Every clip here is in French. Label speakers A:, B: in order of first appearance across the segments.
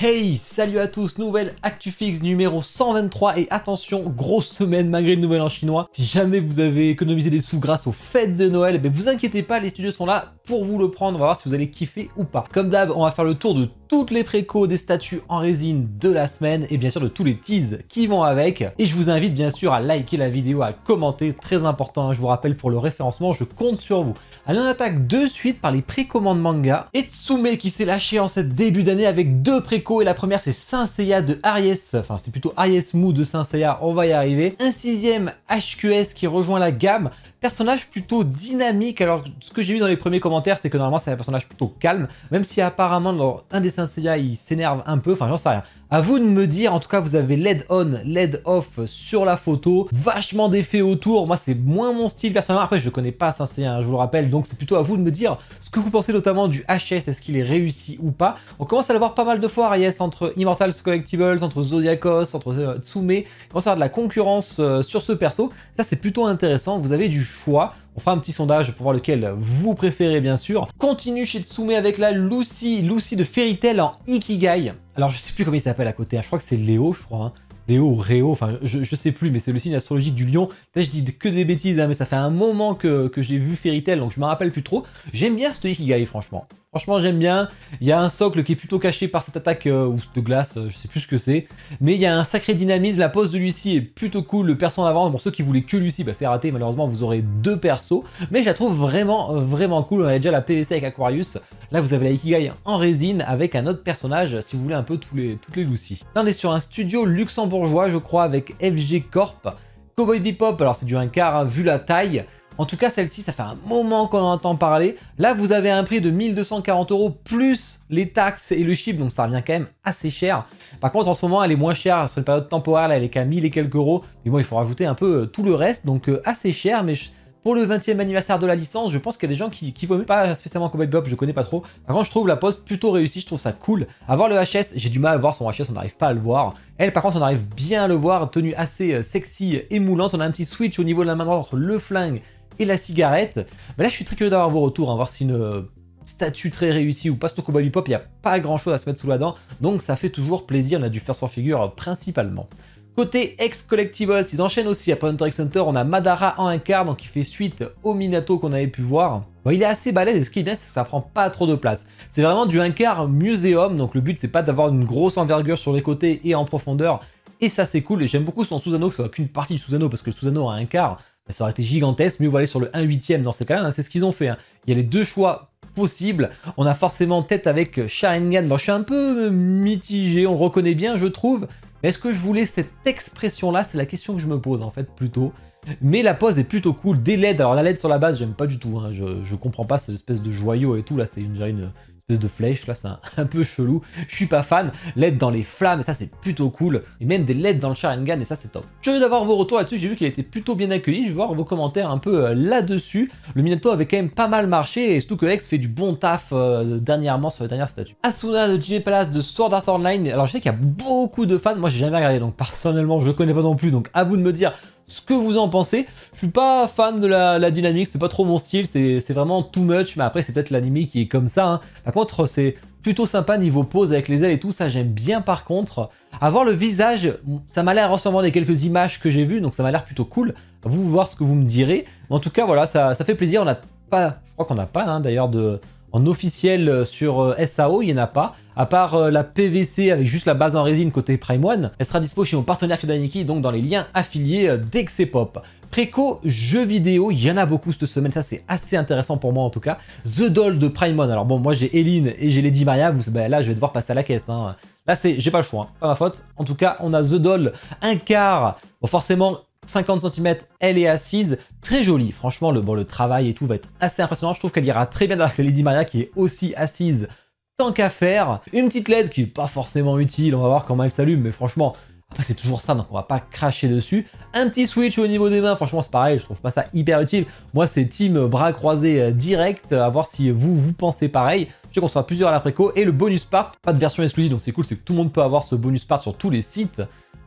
A: Hey, salut à tous, nouvelle ActuFix numéro 123 et attention, grosse semaine malgré le nouvel an chinois. Si jamais vous avez économisé des sous grâce aux fêtes de Noël, eh bien vous inquiétez pas, les studios sont là pour vous le prendre, on va voir si vous allez kiffer ou pas. Comme d'hab, on va faire le tour de toutes les précos des statues en résine de la semaine et bien sûr de tous les teases qui vont avec. Et je vous invite bien sûr à liker la vidéo, à commenter, très important, hein, je vous rappelle pour le référencement, je compte sur vous. Allez, on attaque de suite par les précommandes manga. Et Tsume qui s'est lâché en cette début d'année avec deux précos et la première c'est Saint Seiya de Aries, enfin c'est plutôt Aries Mu de Saint Seiya, on va y arriver. Un sixième HQS qui rejoint la gamme, personnage plutôt dynamique. Alors ce que j'ai vu dans les premiers commentaires c'est que normalement c'est un personnage plutôt calme, même si apparemment dans un des Saint Seiya il s'énerve un peu, enfin j'en sais rien. À vous de me dire, en tout cas vous avez LED on, LED off sur la photo, vachement d'effets autour, moi c'est moins mon style personnellement, après je connais pas Saint Seiya, hein, je vous le rappelle, donc c'est plutôt à vous de me dire ce que vous pensez notamment du HS, est-ce qu'il est réussi ou pas. On commence à le voir pas mal de fois Aries entre Immortals Collectibles, entre Zodiacos, entre Tsume, il commence à avoir de la concurrence sur ce perso, ça c'est plutôt intéressant, vous avez du choix. On fera un petit sondage pour voir lequel vous préférez bien sûr. Continue chez Tsume avec la Lucy de Fairy Tail en Ikigai. Alors je sais plus comment il s'appelle à côté, hein. Je crois que c'est Léo, je crois. Hein. Léo ou Réo, enfin je sais plus, mais c'est le signe astrologique du lion. Là je dis que des bêtises, hein, mais ça fait un moment que j'ai vu Fairy Tail, donc je me rappelle plus trop. J'aime bien ce Ikigai franchement. Franchement j'aime bien, il y a un socle qui est plutôt caché par cette attaque ou de glace, je sais plus ce que c'est. Mais il y a un sacré dynamisme, la pose de Lucy est plutôt cool, le perso en avant, pour ceux qui voulaient que Lucy, bah c'est raté, malheureusement vous aurez deux persos. Mais je la trouve vraiment cool, on a déjà la PVC avec Aquarius. Là vous avez la Ikigai en résine avec un autre personnage, si vous voulez un peu toutes les Lucy. Là on est sur un studio luxembourgeois je crois avec FG Corp. Cowboy Bebop, alors c'est du 1/4 hein, vu la taille. En tout cas, celle-ci, ça fait un moment qu'on en entend parler. Là, vous avez un prix de 1240 € plus les taxes et le ship, donc ça revient quand même assez cher. Par contre, en ce moment, elle est moins chère. Sur une période temporaire, là, elle est qu'à 1000 et quelques euros. Mais bon, il faut rajouter un peu tout le reste, donc assez cher. Mais pour le 20e anniversaire de la licence, je pense qu'il y a des gens qui vont pas spécialement Cowboy Bebop, je connais pas trop. Par contre, je trouve la pose plutôt réussie, je trouve ça cool. À voir le HS, j'ai du mal à voir son HS, on n'arrive pas à le voir. Elle, par contre, on arrive bien à le voir, tenue assez sexy et moulante. On a un petit switch au niveau de la main droite entre le flingue et la cigarette. Mais là je suis très curieux d'avoir vos retours, hein, voir si une statue très réussie ou pas. Surtout Cowboy Bebop, il n'y a pas grand chose à se mettre sous la dent, donc ça fait toujours plaisir. On a du first for figure principalement. Côté ex collectibles, ils enchaînent aussi. Après Hunter x Hunter, on a Madara en 1/4, donc il fait suite au Minato qu'on avait pu voir. Bon, il est assez balèze et ce qui est bien, c'est que ça prend pas trop de place. C'est vraiment du 1/4 muséum, donc le but c'est pas d'avoir une grosse envergure sur les côtés et en profondeur. Et ça c'est cool, et j'aime beaucoup son Susanoo, que ce soit qu'une partie du Susanoo, parce que le Susanoo a 1/4, ça aurait été gigantesque, mieux vaut aller sur le 1/8 dans ces cas-là, hein, c'est ce qu'ils ont fait. Hein. Il y a les deux choix possibles. On a forcément tête avec Sharingan. Bon, je suis un peu mitigé, on le reconnaît bien, je trouve. Mais est-ce que je voulais cette expression-là? C'est la question que je me pose en fait plutôt. Mais la pose est plutôt cool. Des LED, alors la LED sur la base, j'aime pas du tout. Hein. Je comprends pas cette espèce de joyau et tout. Là, c'est une espèce de flèche. Là, c'est un peu chelou. Je suis pas fan. LED dans les flammes, et ça, c'est plutôt cool. Et même des LED dans le Sharingan, et ça, c'est top. Curieux d'avoir vos retours là-dessus. J'ai vu qu'il a été plutôt bien accueilli. Je vais voir vos commentaires un peu là-dessus. Le Minato avait quand même pas mal marché. Et surtout que X fait du bon taf dernièrement sur les dernières statues. Asuna de Jimmy Palace de Sword Art Online. Alors, je sais qu'il y a beaucoup de fans. Moi, j'ai jamais regardé. Donc, personnellement, je connais pas non plus. Donc, à vous de me dire ce que vous en pensez. Je suis pas fan de la dynamique, c'est pas trop mon style, c'est vraiment too much, mais après c'est peut-être l'anime qui est comme ça. Hein. Par contre, c'est plutôt sympa niveau pose avec les ailes et tout, ça j'aime bien par contre. Avoir le visage, ça m'a l'air ressemblant des quelques images que j'ai vues, donc ça m'a l'air plutôt cool. À vous voir ce que vous me direz. Mais en tout cas, voilà, ça fait plaisir. On n'a pas, je crois qu'on n'a pas hein, d'ailleurs en officiel sur SAO, il n'y en a pas, à part la PVC avec juste la base en résine côté Prime One. Elle sera dispo chez mon partenaire Kudaniki, donc dans les liens affiliés dès que c'est pop. Préco jeux vidéo, il y en a beaucoup cette semaine, ça c'est assez intéressant pour moi en tout cas. The Doll de Prime One, alors bon moi j'ai Eileen et j'ai Lady Maria, ben, là je vais devoir passer à la caisse. Hein. Là j'ai pas le choix, hein. Pas ma faute. En tout cas on a The Doll 1/4, bon forcément 50 cm, elle est assise, très jolie. Franchement, le travail et tout va être assez impressionnant. Je trouve qu'elle ira très bien avec la Lady Maria qui est aussi assise tant qu'à faire. Une petite LED qui n'est pas forcément utile, on va voir comment elle s'allume, mais franchement, après c'est toujours ça, donc on va pas cracher dessus. Un petit switch au niveau des mains, franchement c'est pareil, je trouve pas ça hyper utile. Moi c'est team bras croisés direct, à voir si vous pensez pareil. Je sais qu'on sera plusieurs à la préco. Et le bonus part, pas de version exclusive, donc c'est cool, c'est que tout le monde peut avoir ce bonus part sur tous les sites.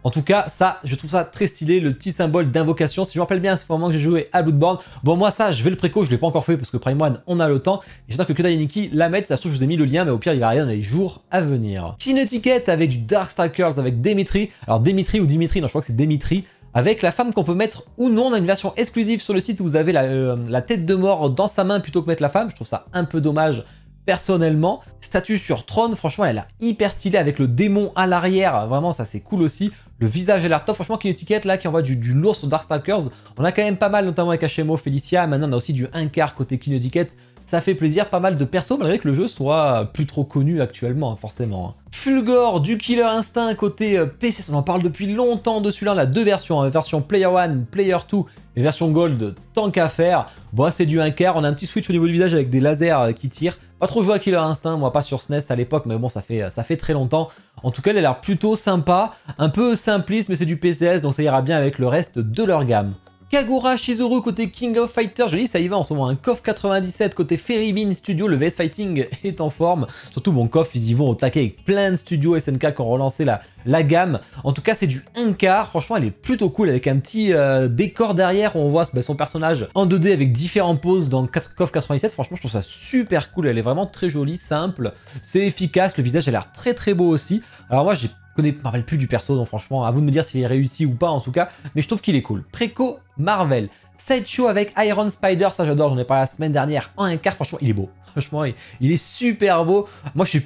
A: En tout cas, ça, je trouve ça très stylé, le petit symbole d'invocation. Si je me rappelle bien, c'est au moment que j'ai joué à Bloodborne. Bon, moi, ça, je vais le préco, je l'ai pas encore fait parce que Prime One, on a le temps. Et j'espère que Kodai et Nikki la mettent. Ça se trouve, je vous ai mis le lien, mais au pire, il va rien dans les jours à venir. Petite étiquette avec du Darkstalkers avec Dimitri. Alors, Dimitri ou Dimitri, non, je crois que c'est Dimitri. Avec la femme qu'on peut mettre ou non, on a une version exclusive sur le site où vous avez la tête de mort dans sa main plutôt que mettre la femme. Je trouve ça un peu dommage. Personnellement, statue sur trône, franchement elle a hyper stylé avec le démon à l'arrière, vraiment ça c'est cool aussi. Le visage a l'air top, franchement qu'une étiquette là qui envoie du lourd sur Darkstalkers. On a quand même pas mal, notamment avec HMO, Felicia, maintenant on a aussi du 1/4 côté King étiquette. Ça fait plaisir, pas mal de persos, malgré que le jeu soit plus trop connu actuellement, forcément. Fulgore du Killer Instinct côté PC, on en parle depuis longtemps de celui-là, on a deux versions, version Player 1, Player 2 et version Gold, tant qu'à faire. Bon, c'est du 1/4, on a un petit switch au niveau du visage avec des lasers qui tirent. Pas trop joué à Killer Instinct, moi pas sur SNES à l'époque, mais bon, ça fait très longtemps. En tout cas, elle a l'air plutôt sympa, un peu simpliste, mais c'est du PCS, donc ça ira bien avec le reste de leur gamme. Kagura Shizuru côté King of Fighters, je dis ça y va en ce moment, un KOF 97 côté Ferrybin Studio, le VS Fighting est en forme, surtout bon KOF ils y vont au taquet avec plein de studios SNK qui ont relancé la gamme, en tout cas c'est du 1/4, franchement elle est plutôt cool avec un petit décor derrière où on voit son personnage en 2D avec différentes poses dans KOF 97, franchement je trouve ça super cool, elle est vraiment très jolie, simple, c'est efficace, le visage a l'air très beau aussi, alors moi je me rappelle plus du perso, donc franchement, à vous de me dire s'il est réussi ou pas en tout cas, mais je trouve qu'il est cool. Préco Marvel, Sideshow avec Iron Spider, ça j'adore, j'en ai parlé la semaine dernière en 1/4, franchement il est beau. Franchement, il est super beau. Moi, je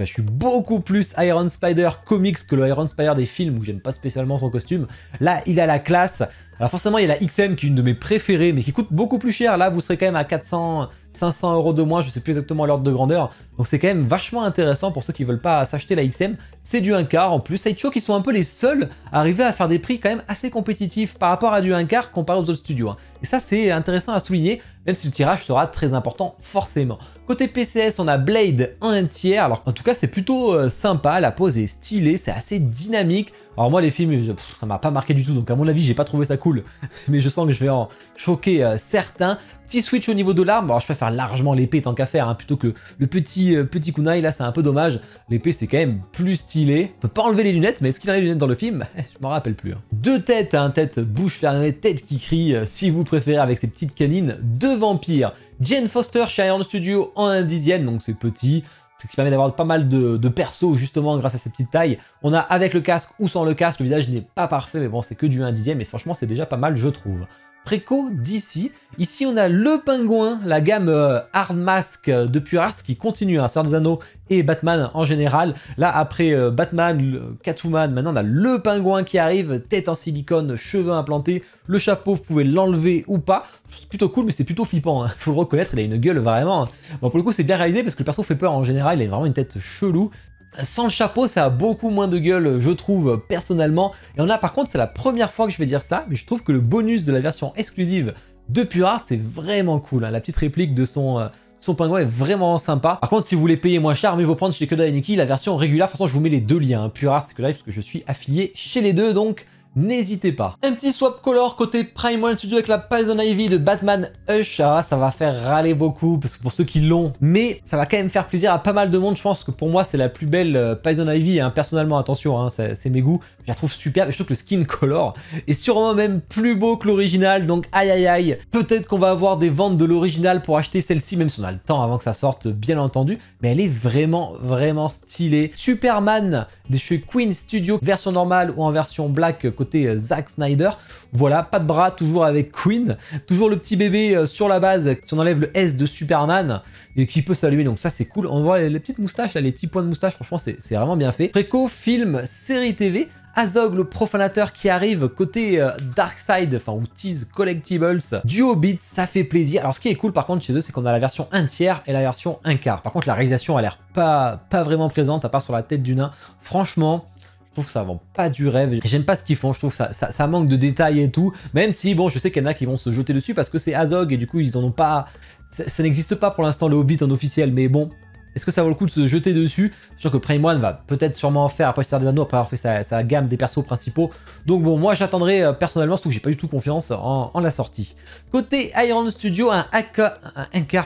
A: suis beaucoup plus Iron Spider comics que le Iron Spider des films où j'aime pas spécialement son costume. Là, il a la classe. Alors forcément, il y a la XM qui est une de mes préférées, mais qui coûte beaucoup plus cher. Là, vous serez quand même à 400, 500 € de moins, je sais plus exactement l'ordre de grandeur. Donc c'est quand même vachement intéressant pour ceux qui veulent pas s'acheter la XM. C'est du 1/4 en plus. Sideshow qui sont un peu les seuls à arriver à faire des prix quand même assez compétitifs par rapport à du 1/4 comparé aux autres studios. Et ça, c'est intéressant à souligner, même si le tirage sera très important forcément. Côté PCS, on a Blade en 1/3. Alors en tout cas, c'est plutôt sympa. La pose est stylée, c'est assez dynamique. Alors moi, les films, ça m'a pas marqué du tout. Donc à mon avis, j'ai pas trouvé ça cool. Mais je sens que je vais en choquer certains. Petit switch au niveau de l'arme. Alors je préfère largement l'épée tant qu'à faire, hein, plutôt que le petit kunai. Là, c'est un peu dommage. L'épée, c'est quand même plus stylé. On peut pas enlever les lunettes, mais est-ce qu'il a les lunettes dans le film? Je m'en rappelle plus. Hein. Deux têtes, hein, tête bouche fermée, tête qui crie, si vous préférez, avec ses petites canines. Deux vampires. Jane Foster chez Iron Studio en 1/10, donc c'est petit. C'est ce qui permet d'avoir pas mal de persos justement grâce à cette petite taille. On a avec le casque ou sans le casque, le visage n'est pas parfait, mais bon, c'est que du 1/10, mais franchement, c'est déjà pas mal, je trouve. Préco d'ici. Ici, on a le pingouin, la gamme Hard Mask de Pure Arts qui continue, hein, Seigneur des Anneaux et Batman en général. Là, après Batman, Catwoman, maintenant on a le pingouin qui arrive, tête en silicone, cheveux implantés, le chapeau, vous pouvez l'enlever ou pas. C'est plutôt cool, mais c'est plutôt flippant, hein. Faut le reconnaître, il a une gueule vraiment. Bon, pour le coup, c'est bien réalisé parce que le perso fait peur en général, il a vraiment une tête chelou. Sans le chapeau, ça a beaucoup moins de gueule, je trouve, personnellement. Et on a, par contre, c'est la première fois que je vais dire ça, mais je trouve que le bonus de la version exclusive de Pure Art, c'est vraiment cool. Hein. La petite réplique de son pingouin est vraiment sympa. Par contre, si vous voulez payer moins cher, mieux vaut prendre chez Kodai et Nikki la version régulière. De toute façon, je vous mets les deux liens, hein, Pure Art et Kodai, parce que je suis affilié chez les deux, donc n'hésitez pas. Un petit swap color côté Prime One Studio avec la Poison Ivy de Batman Hush. Alors là, ça va faire râler beaucoup, parce que pour ceux qui l'ont, mais ça va quand même faire plaisir à pas mal de monde. Je pense que pour moi, c'est la plus belle Poison Ivy, hein, personnellement, attention, hein, c'est mes goûts. Je la trouve superbe, et je trouve que le skin color est sûrement même plus beau que l'original, donc aïe aïe aïe. Peut-être qu'on va avoir des ventes de l'original pour acheter celle-ci, même si on a le temps avant que ça sorte, bien entendu, mais elle est vraiment stylée. Superman de chez Queen Studio, version normale ou en version black côté Zack Snyder. Voilà, pas de bras, toujours avec Queen. Toujours le petit bébé sur la base, si on enlève le S de Superman, et qui peut s'allumer, donc ça c'est cool. On voit les petites moustaches, là, les petits points de moustache, franchement c'est vraiment bien fait. Préco, film, série TV. Azog le profanateur qui arrive côté Darkside, enfin ou Tease Collectibles du Hobbit, ça fait plaisir. Alors ce qui est cool par contre chez eux, c'est qu'on a la version 1/3 et la version 1/4. Par contre la réalisation a l'air pas vraiment présente à part sur la tête du nain. Franchement, je trouve que ça vend pas du rêve. J'aime pas ce qu'ils font, je trouve que ça manque de détails et tout. Même si bon, je sais qu'il y en a qui vont se jeter dessus parce que c'est Azog et du coup ils en ont pas. Ça n'existe pas pour l'instant le Hobbit en officiel, mais bon. Est-ce que ça vaut le coup de se jeter dessus? Sachant que Prime One va peut-être sûrement en faire après Seigneur des Anneaux, après avoir fait sa gamme des persos principaux. Donc bon, moi j'attendrai personnellement, surtout que j'ai pas du tout confiance en la sortie. Côté Iron Studio, un hacker,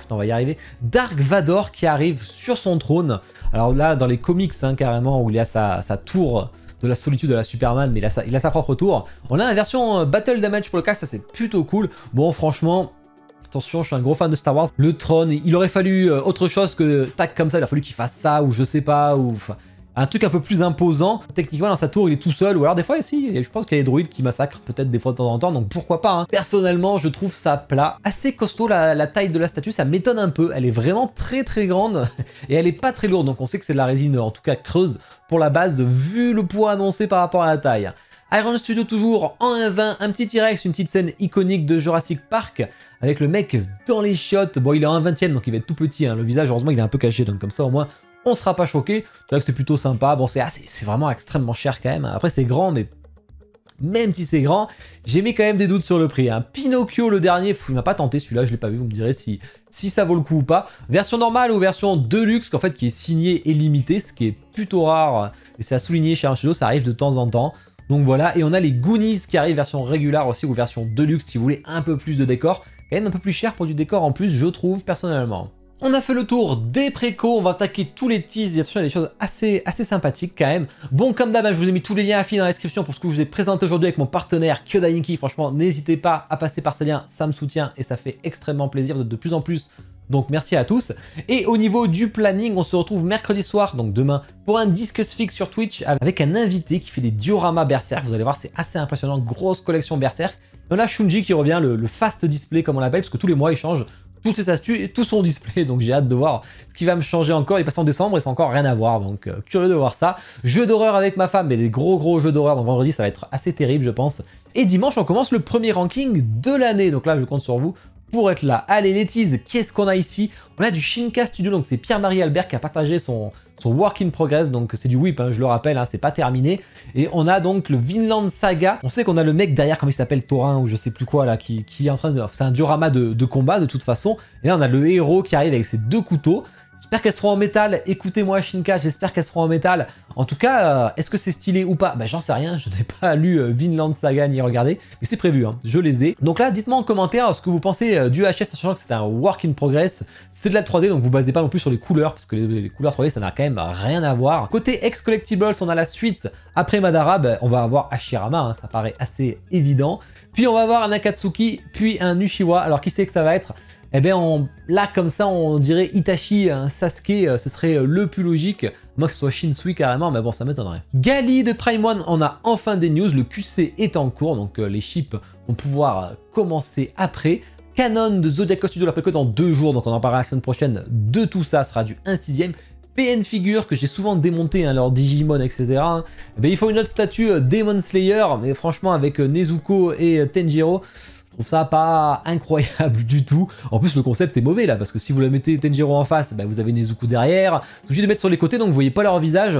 A: on va y arriver, Dark Vador qui arrive sur son trône. Alors là, dans les comics, hein, carrément, où il y a sa tour de la solitude de la Superman, mais il a sa propre tour. On a une version Battle Damage pour le cas, ça c'est plutôt cool. Bon, franchement... Attention, je suis un gros fan de Star Wars. Le trône, il aurait fallu autre chose que tac comme ça, il a fallu qu'il fasse ça, ou je sais pas, ou un truc un peu plus imposant. Techniquement, dans sa tour, il est tout seul, ou alors des fois, aussi, je pense qu'il y a des droïdes qui massacrent peut-être des fois de temps en temps, donc pourquoi pas, hein. Personnellement, je trouve ça plat. Assez costaud, la taille de la statue, ça m'étonne un peu. Elle est vraiment très très grande, et elle est pas très lourde, donc on sait que c'est de la résine, en tout cas creuse, pour la base, vu le poids annoncé par rapport à la taille. Iron Studio toujours en 1.20, un petit T-Rex, une petite scène iconique de Jurassic Park, avec le mec dans les chiottes. Bon, il est en 1/20, donc il va être tout petit, hein. Le visage, heureusement, il est un peu caché, donc comme ça, au moins, on sera pas choqué. C'est vrai que c'est plutôt sympa. Bon, c'est vraiment extrêmement cher quand même. Après, c'est grand, mais même si c'est grand, j'ai mis quand même des doutes sur le prix, hein. Pinocchio, le dernier, il m'a pas tenté, celui-là, je l'ai pas vu, vous me direz si ça vaut le coup ou pas. Version normale ou version Deluxe, qu'en fait, qui est signée et limitée, ce qui est plutôt rare, et c'est à souligner chez Iron Studio, ça arrive de temps en temps. Donc voilà, et on a les Goonies qui arrivent version régulière aussi ou version Deluxe si vous voulez un peu plus de décor. Quand même un peu plus cher pour du décor en plus, je trouve personnellement. On a fait le tour des précos, on va attaquer tous les teas, il y a des choses assez sympathiques quand même. Bon, comme d'hab, je vous ai mis tous les liens affiliés dans la description pour ce que je vous ai présenté aujourd'hui avec mon partenaire Kyodainki. Franchement, n'hésitez pas à passer par ces liens, ça me soutient et ça fait extrêmement plaisir, vous êtes de plus en plus. Donc merci à tous. Et au niveau du planning, on se retrouve mercredi soir, donc demain, pour un Discuss Fix sur Twitch avec un invité qui fait des dioramas Berserk. Vous allez voir, c'est assez impressionnant, grosse collection Berserk. Et on a Shunji qui revient, le fast display comme on l'appelle, parce que tous les mois il change toutes ses astuces et tout son display. Donc j'ai hâte de voir ce qui va me changer encore. Il passe en décembre et c'est encore rien à voir, donc curieux de voir ça. Jeux d'horreur avec ma femme, mais des gros jeux d'horreur. Donc vendredi ça va être assez terrible je pense. Et dimanche on commence le premier ranking de l'année. Donc là je compte sur vous pour être là. Allez les teas, qu'est-ce qu'on a ici? On a du Shinka Studio, donc c'est Pierre-Marie Albert qui a partagé son work in progress, donc c'est du whip, hein, je le rappelle, hein, c'est pas terminé. Et on a donc le Vinland Saga. On sait qu'on a le mec derrière, comment il s'appelle, Thorin ou je sais plus quoi là, qui est en train de... C'est un diorama de combat de toute façon. Et là on a le héros qui arrive avec ses deux couteaux. J'espère qu'elles seront en métal, écoutez-moi Shinka, j'espère qu'elles seront en métal. En tout cas, est-ce que c'est stylé ou pas? Bah j'en sais rien, je n'ai pas lu Vinland Saga ni regardé, mais c'est prévu, hein, je les ai. Donc là, dites-moi en commentaire ce que vous pensez du HS, sachant que c'est un work in progress, c'est de la 3D, donc vous basez pas non plus sur les couleurs, parce que les couleurs 3D ça n'a quand même rien à voir. Côté X Collectibles, on a la suite, après Madara, bah, on va avoir Hashirama, hein, ça paraît assez évident. Puis on va avoir un Akatsuki, puis un Uchiwa, alors qui c'est que ça va être? Eh bien, là, comme ça, on dirait Itachi, un Sasuke, ce serait le plus logique. Moi, que ce soit Shinsui carrément, mais bon, ça m'étonnerait. Gali de Prime One, on a enfin des news. Le QC est en cours, donc les ships vont pouvoir commencer après. Canon de Zodiac Studio, la préco dans 2 jours, donc on en parlera la semaine prochaine de tout ça. Ce sera du 1/6. PN Figure, que j'ai souvent démonté, hein, leur Digimon, etc. Hein. Ben, il faut une autre statue Demon Slayer, mais franchement, avec Nezuko et Tenjiro, je trouve ça pas incroyable du tout. En plus, le concept est mauvais là, parce que si vous la mettez Tenjiro en face, bah, vous avez Nezuko derrière. C'est obligé de mettre sur les côtés, donc vous voyez pas leur visage.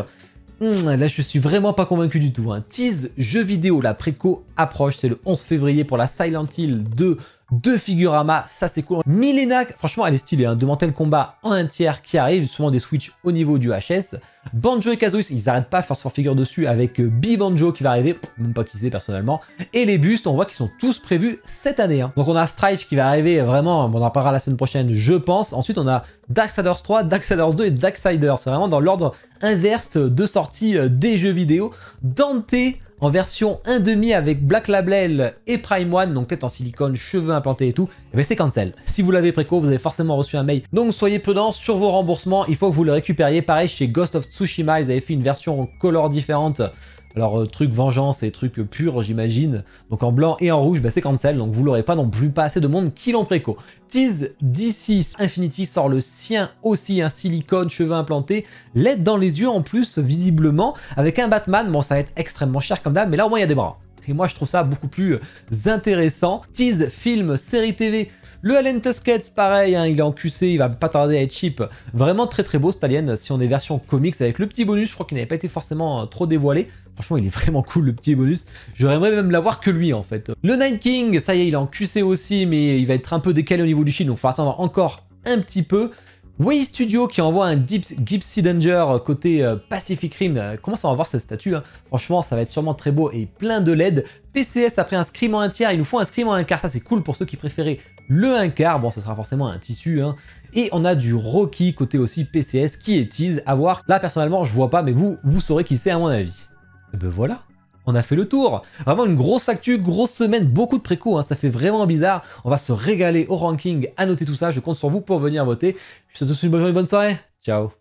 A: Là, je suis vraiment pas convaincu du tout. Hein. Tease jeu vidéo, la préco approche. C'est le 11 février pour la Silent Hill 2 de Figurama. Ça, c'est cool. Milena, franchement, elle est stylée. Hein. Demandez combat en 1/3 qui arrive. Souvent des Switch au niveau du HS. Banjo et Kazooie, ils arrêtent pas Force for Figure dessus avec B-Banjo qui va arriver. Même pas qui c'est personnellement. Et les bustes, on voit qu'ils sont tous prévus cette année. Hein. Donc, on a Strife qui va arriver vraiment. On en parlera la semaine prochaine, je pense. Ensuite, on a Darksiders 3, Darksiders 2 et Darksiders. C'est vraiment dans l'ordre inverse de sortie des jeux vidéo. Dante en version 1/2 avec Black Label et Prime One, donc tête en silicone, cheveux implantés et tout, et bien c'est cancel. Si vous l'avez préco, vous avez forcément reçu un mail. Donc soyez prudents sur vos remboursements, il faut que vous le récupériez. Pareil chez Ghost of Tsushima, ils avaient fait une version color différente. Alors truc vengeance et truc pur j'imagine, donc en blanc et en rouge, bah, c'est cancel, donc vous l'aurez pas non plus, pas assez de monde qui l'ont préco. Tease DC Infinity sort le sien aussi, un silicone, cheveux implantés, LED dans les yeux en plus visiblement, avec un Batman, bon ça va être extrêmement cher comme d'hab, mais là au moins il y a des bras. Et moi je trouve ça beaucoup plus intéressant. Tease film, série TV, le Alien Tuskets pareil, hein, il est en QC, il va pas tarder à être cheap. Vraiment très beau cet Alien, si on est version comics avec le petit bonus, je crois qu'il n'avait pas été forcément trop dévoilé. Franchement il est vraiment cool le petit bonus, j'aurais même l'avoir que lui en fait. Le Night King, ça y est il est en QC aussi, mais il va être un peu décalé au niveau du shield, donc il faut attendre encore un petit peu. Way Studio qui envoie un Gypsy Danger côté Pacific Rim. Commence à en voir ce statut. Hein. Franchement, ça va être sûrement très beau et plein de LED. PCS après un scrim en 1 tiers. Il nous faut un scrim en 1 quart. Ça, c'est cool pour ceux qui préféraient le 1 quart. Bon, ça sera forcément un tissu. Hein. Et on a du Rocky côté aussi PCS qui est tease. À voir. Là, personnellement, je vois pas, mais vous saurez qui c'est à mon avis. Et ben voilà. On a fait le tour. Vraiment une grosse actu, grosse semaine, beaucoup de préco, hein, ça fait vraiment bizarre. On va se régaler au ranking, à noter tout ça. Je compte sur vous pour venir voter. Je vous souhaite tous une bonne soirée. Ciao.